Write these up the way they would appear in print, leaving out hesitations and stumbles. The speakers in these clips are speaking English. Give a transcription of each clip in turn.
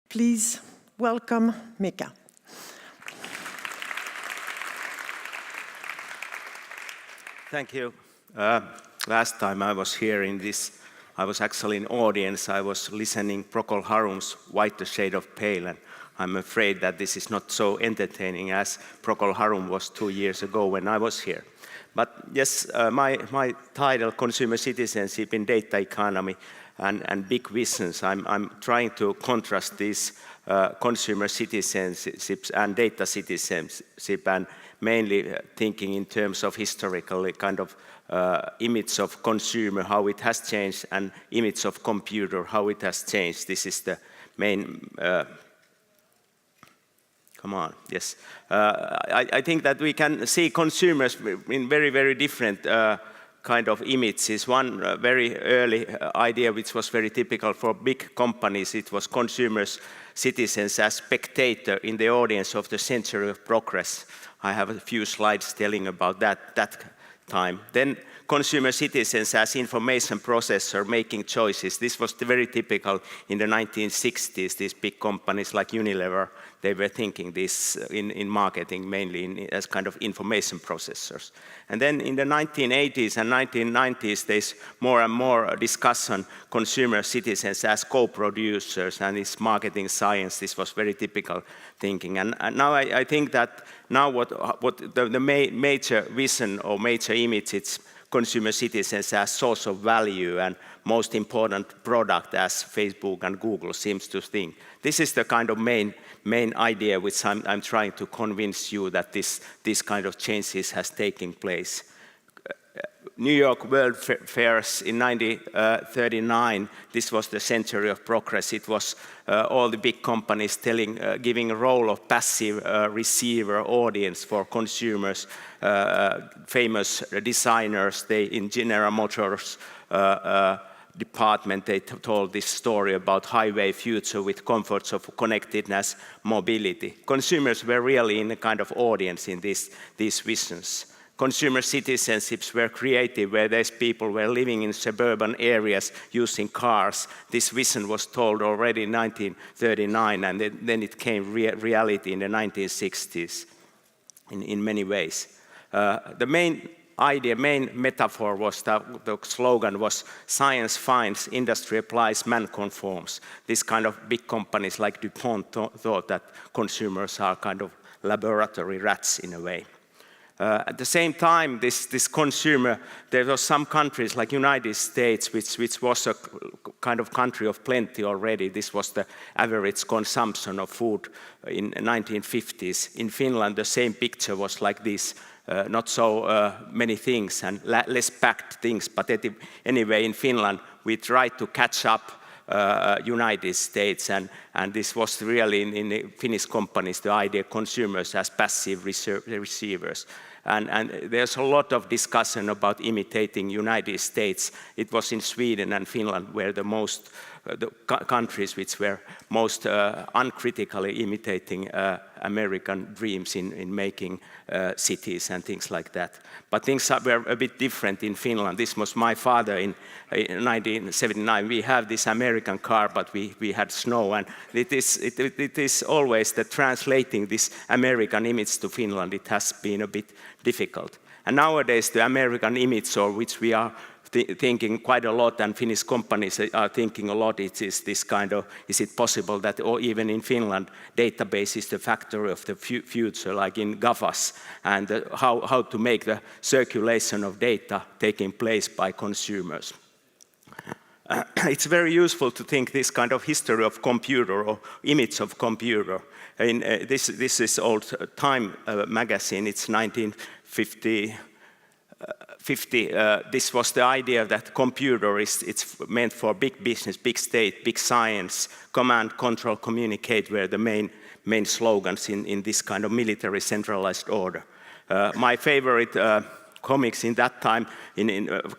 Please welcome Mika. Thank you. Last time I was here in this, I was actually in audience. I was listening Procol Harum's White the Shade of Pale, and I'm afraid that this is not so entertaining as Procol Harum was 2 years ago when I was here. But yes, my title, Consumer Citizenship in Data Economy and Big Visions, I'm trying to contrast these consumer citizenships and data citizenship, and mainly thinking in terms of historical kind of image of consumer, how it has changed, and image of computer, how it has changed. This is the main come on, yes. I think that we can see consumers in very, very different kind of images. One very early idea, which was very typical for big companies, it was consumers, citizens as spectator in the audience of the century of progress. I have a few slides telling about that time. Then consumer citizens as information processor making choices. This was very typical in the 1960s. These big companies like Unilever, they were thinking this in marketing mainly as kind of information processors. And then in the 1980s and 1990s, there's more and more discussion consumer citizens as co-producers, and it's marketing science. This was very typical thinking. And now I think that now what the major vision or major image, it's consumer citizens as source of value and most important product as Facebook and Google seems to think. This is the kind of main idea which I'm trying to convince you that this kind of changes has taken place. New York World Fairs in 1939, this was the century of progress. It was all the big companies giving a role of passive receiver audience for consumers, famous designers. In General Motors department, they told this story about highway future with comforts of connectedness, mobility. Consumers were really in a kind of audience in these visions. Consumer citizenships were created where these people were living in suburban areas using cars. This vision was told already in 1939, and then it came reality in the 1960s in many ways. The main idea, main metaphor was that the slogan was science finds, industry applies, man conforms. This kind of big companies like DuPont thought that consumers are kind of laboratory rats in a way. At the same time, this consumer, there were some countries like United States, which was a kind of country of plenty already. This was the average consumption of food in 1950s. In Finland, the same picture was like this. Not so many things and less packed things, but anyway, in Finland, we tried to catch up United States, and this was really in the Finnish companies, the idea of consumers as passive receivers. And there's a lot of discussion about imitating United States. It was in Sweden and Finland where the countries which were most uncritically imitating American dreams in making cities and things like that. But things were a bit different in Finland. This was my father in 1979. We have this American car, but we had snow, and it is always that translating this American image to Finland, it has been a bit difficult. And nowadays the American image, or which we are thinking quite a lot, and Finnish companies are thinking a lot, it is this kind of, is it possible that, or even in Finland, database is the factory of the future, like in GAFAs, and how to make the circulation of data taking place by consumers. It's very useful to think this kind of history of computer or image of computer. This is old Time magazine, it's 1950. This was the idea that computer it's meant for big business, big state, big science, command, control, communicate were the main slogans in this kind of military centralized order. My favorite comics in that time,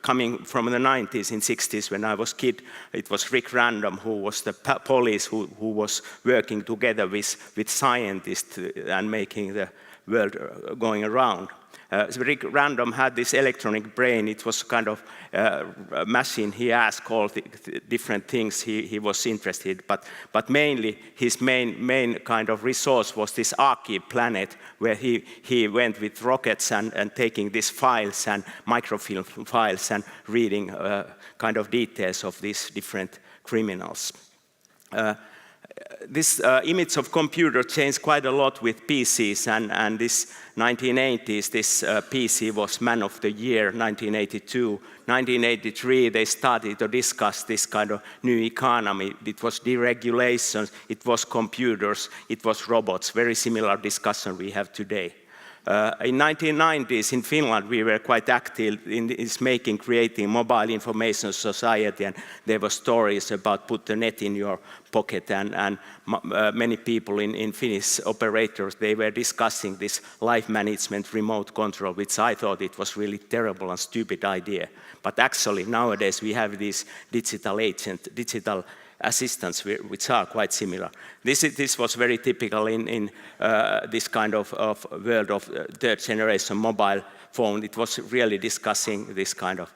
coming from the 90s and 60s when I was a kid, it was Rick Random, who was the police who was working together with scientists and making the world going around. Rick Random had this electronic brain. It was kind of a machine. He asked all the different things he was interested, but mainly his main kind of resource was this Archive planet, where he went with rockets and taking these files and microfilm files and reading kind of details of these different criminals. This image of computer changed quite a lot with PCs, and this 1980s, this PC was Man of the Year, 1982. 1983, they started to discuss this kind of new economy. It was deregulation, it was computers, it was robots, very similar discussion we have today. In 1990s in Finland, we were quite active in creating mobile information society, and there were stories about put the net in your pocket, and many people in Finnish operators, they were discussing this life management remote control, which I thought it was really terrible and stupid idea. But actually nowadays we have these digital assistants, which are quite similar. This was very typical in this kind of world of third generation mobile phone. It was really discussing this kind of,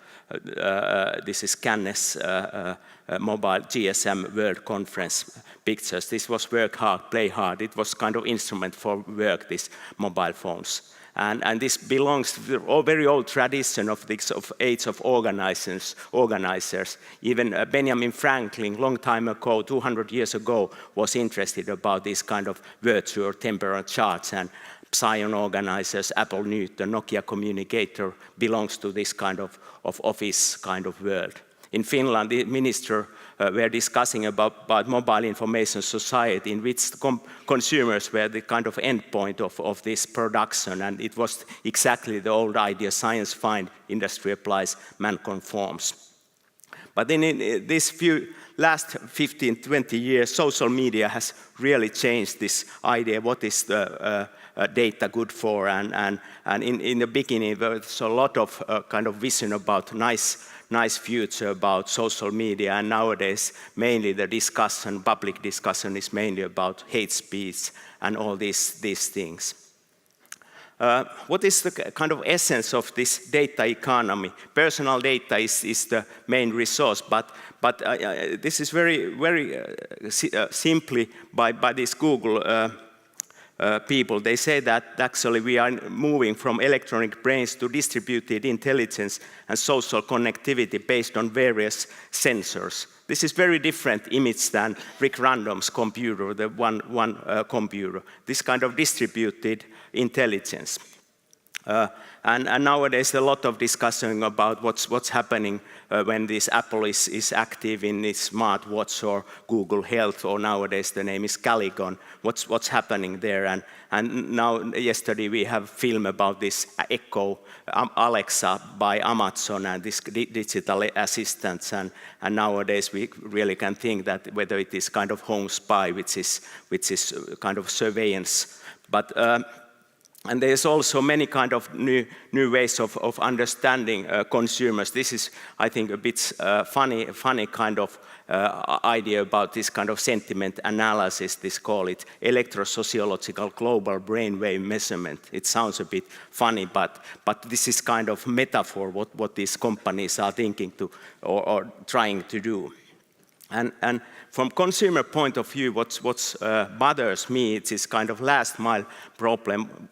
this is Cannes mobile GSM World Conference pictures. This was work hard, play hard. It was kind of instrument for work, these mobile phones. And this belongs to the very old tradition of this age of organizers. Even Benjamin Franklin, long time ago, 200 years ago, was interested about this kind of virtue or temporal charts, and Psion organizers, Apple Newton, Nokia communicator belongs to this kind of office kind of world. In Finland, the minister were discussing about mobile information society, in which consumers were the kind of endpoint of this production, and it was exactly the old idea: science find, industry applies, man conforms. But then in this last 15, 20 years, social media has really changed this idea: what is the data good for? And in the beginning, there was a lot of kind of vision about nice future about social media, and nowadays mainly the discussion, public discussion, is mainly about hate speech and all these things. What is the kind of essence of this data economy? Personal data is the main resource, but this is very simply by this Google people. They say that actually we are moving from electronic brains to distributed intelligence and social connectivity based on various sensors. This is very different image than Rick Random's computer, the one computer. This kind of distributed intelligence. And nowadays a lot of discussion about what's happening when this Apple is active in its smartwatch or Google Health, or nowadays the name is Caligon. What's happening there? And now yesterday we have film about this Echo Alexa by Amazon and this digital assistants, and nowadays we really can think that whether it is kind of home spy, which is kind of surveillance, but and there's also many kind of new ways of understanding consumers. This is, I think, a bit funny kind of idea about this kind of sentiment analysis. They call it electrosociological global brainwave measurement. It sounds a bit funny, but this is kind of metaphor what these companies are thinking to or trying to do. And from consumer point of view, what bothers me, it's this kind of last mile problem.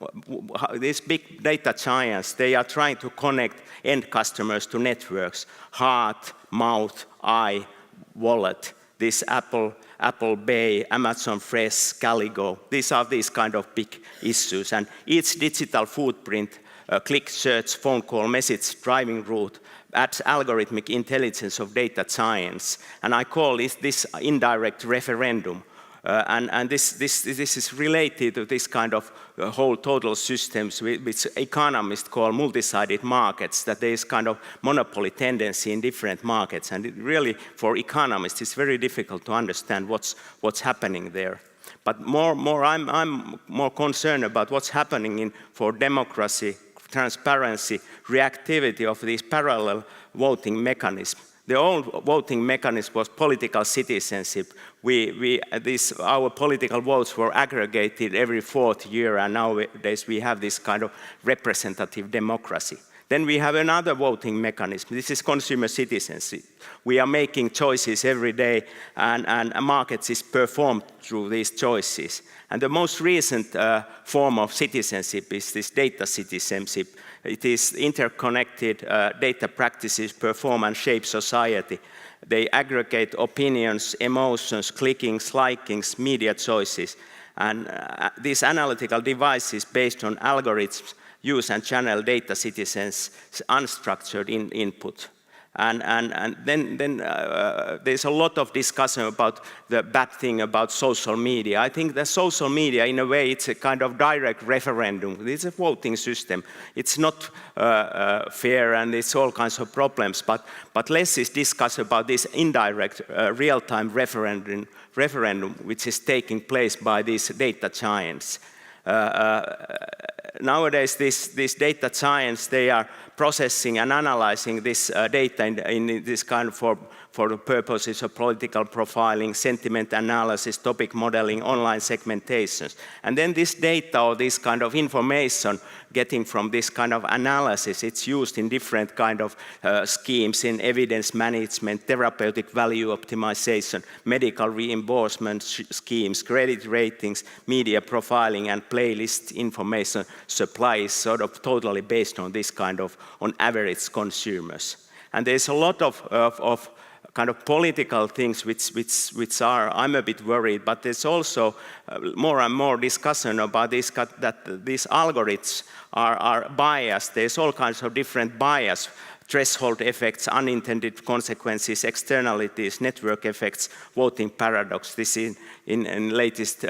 These big data giants, they are trying to connect end customers to networks: heart, mouth, eye, wallet. This Apple Pay, Amazon Fresh, Caligo. These are these kind of big issues, and each digital footprint, click, search, phone call, message, driving route, adds algorithmic intelligence of data science, and I call this indirect referendum. And this is related to this kind of whole total systems, which economists call multi-sided markets, that there is kind of monopoly tendency in different markets, and it really, for economists, it's very difficult to understand what's happening there. But I'm more concerned about what's happening for democracy, transparency, reactivity of these parallel voting mechanisms. The old voting mechanism was political citizenship. Our political votes were aggregated every 4th year, and nowadays we have this kind of representative democracy. Then we have another voting mechanism. This is consumer citizenship. We are making choices every day, and markets is performed through these choices. And the most recent form of citizenship is this data citizenship. It is interconnected data practices perform and shape society. They aggregate opinions, emotions, clickings, likings, media choices. And these analytical devices based on algorithms use and channel data citizens' unstructured input. And then there's a lot of discussion about the bad thing about social media. I think that social media, in a way, it's a kind of direct referendum. It's a voting system. It's not fair, and it's all kinds of problems. But less is discussed about this indirect real-time referendum, which is taking place by these data giants. Nowadays, these data giants, they are processing and analyzing this data in this kind of for the purposes of political profiling, sentiment analysis, topic modeling, online segmentations. And then this data or this kind of information getting from this kind of analysis, it's used in different kind of schemes in evidence management, therapeutic value optimization, medical reimbursement schemes, credit ratings, media profiling, and playlist information supply is sort of totally based on this kind of, on average consumers. And there's a lot of kind of political things which are, I'm a bit worried, but there's also more and more discussion about this, that these algorithms are biased. There's all kinds of different bias, threshold effects, unintended consequences, externalities, network effects, voting paradox. This is in latest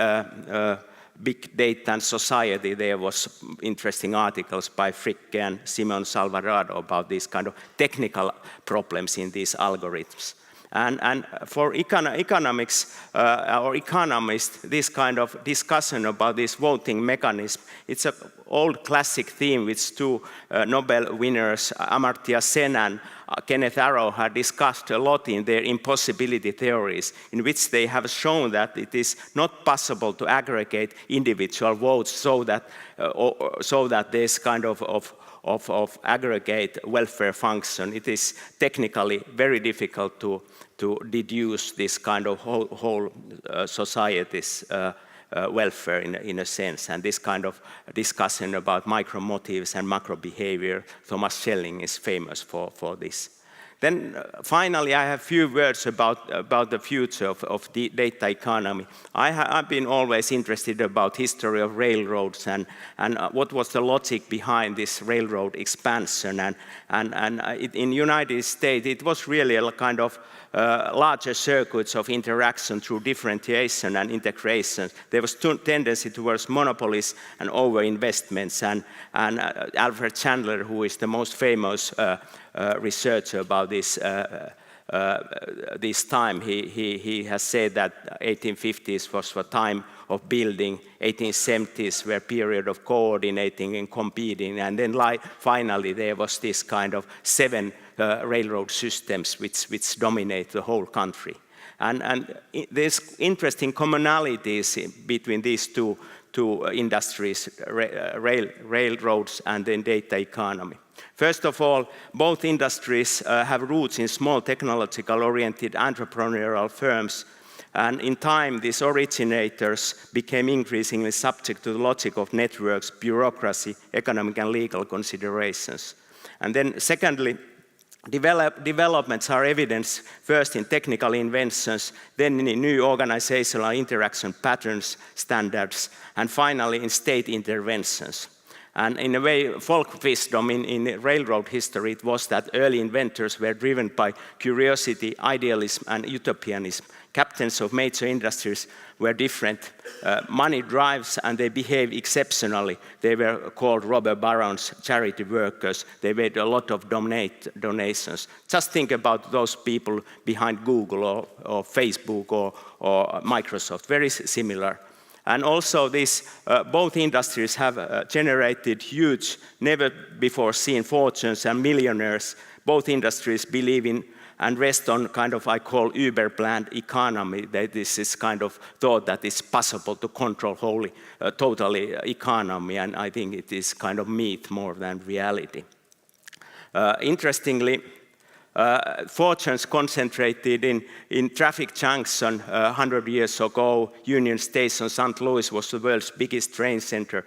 Big Data and Society, there was interesting articles by Fricke and Simon Salvarado about these kind of technical problems in these algorithms. And for economics or economists, this kind of discussion about this voting mechanism, it's an old classic theme which two Nobel winners, Amartya Sen and Kenneth Arrow, had discussed a lot in their impossibility theories, in which they have shown that it is not possible to aggregate individual votes so that there's kind of aggregate welfare function. It is technically very difficult to deduce this kind of whole society's welfare in a sense. And this kind of discussion about micro motives and macro behavior, Thomas Schelling is famous for this. Then finally, I have a few words about the future of the data economy. I've been always interested about history of railroads and what was the logic behind this railroad expansion. And in United States, it was really a kind of larger circuits of interaction through differentiation and integration. There was tendency towards monopolies and over-investments. And Alfred Chandler, who is the most famous researcher about this time, he has said that 1850s was the time of building, 1870s were a period of coordinating and competing, and then finally there was this kind of 7 railroad systems which dominate the whole country. And there's interesting commonalities between these two industries, railroads and then data economy. First of all, both industries have roots in small technological-oriented entrepreneurial firms, and in time, these originators became increasingly subject to the logic of networks, bureaucracy, economic and legal considerations. And then secondly, developments are evidenced first in technical inventions, then in new organizational interaction patterns, standards, and finally in state interventions. And in a way, folk wisdom in railroad history, it was that early inventors were driven by curiosity, idealism, and utopianism. Captains of major industries were different. Money drives, and they behave exceptionally. They were called robber barons, charity workers. They made a lot of donations. Just think about those people behind Google or Facebook or Microsoft, very similar. And also both industries have generated huge, never before seen fortunes and millionaires. Both industries believe in and rest on kind of, I call, Uber-planned economy. That this is kind of thought that it's possible to control totally economy, and I think it is kind of myth more than reality. Interestingly, fortunes concentrated in traffic junction 100 years ago. Union Station, St. Louis was the world's biggest train center,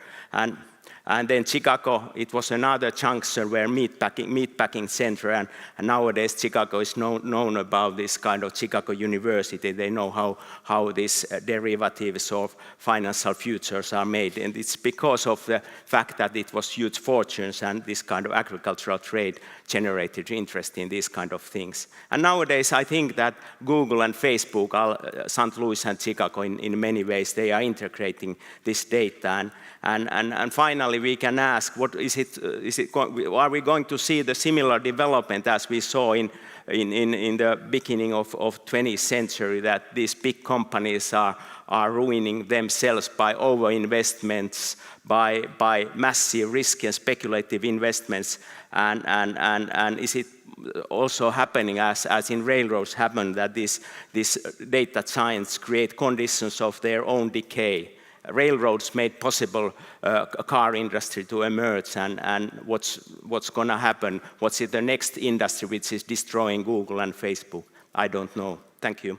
and then Chicago, it was another junction where meatpacking center, and nowadays Chicago is known about this kind of Chicago University. They know how these derivatives of financial futures are made, and it's because of the fact that it was huge fortunes and this kind of agricultural trade generated interest in these kind of things. And nowadays I think that Google and Facebook, St. Louis and Chicago in many ways, they are integrating this data, and finally we can ask, what is it? Are we going to see the similar development as we saw in the beginning of 20th century, that these big companies are ruining themselves by over-investments, by massive risk and speculative investments, and is it also happening as in railroads happened, that these data giants create conditions of their own decay? Railroads made possible a car industry to emerge, and what's going to happen? What's the next industry which is destroying Google and Facebook? I don't know. Thank you.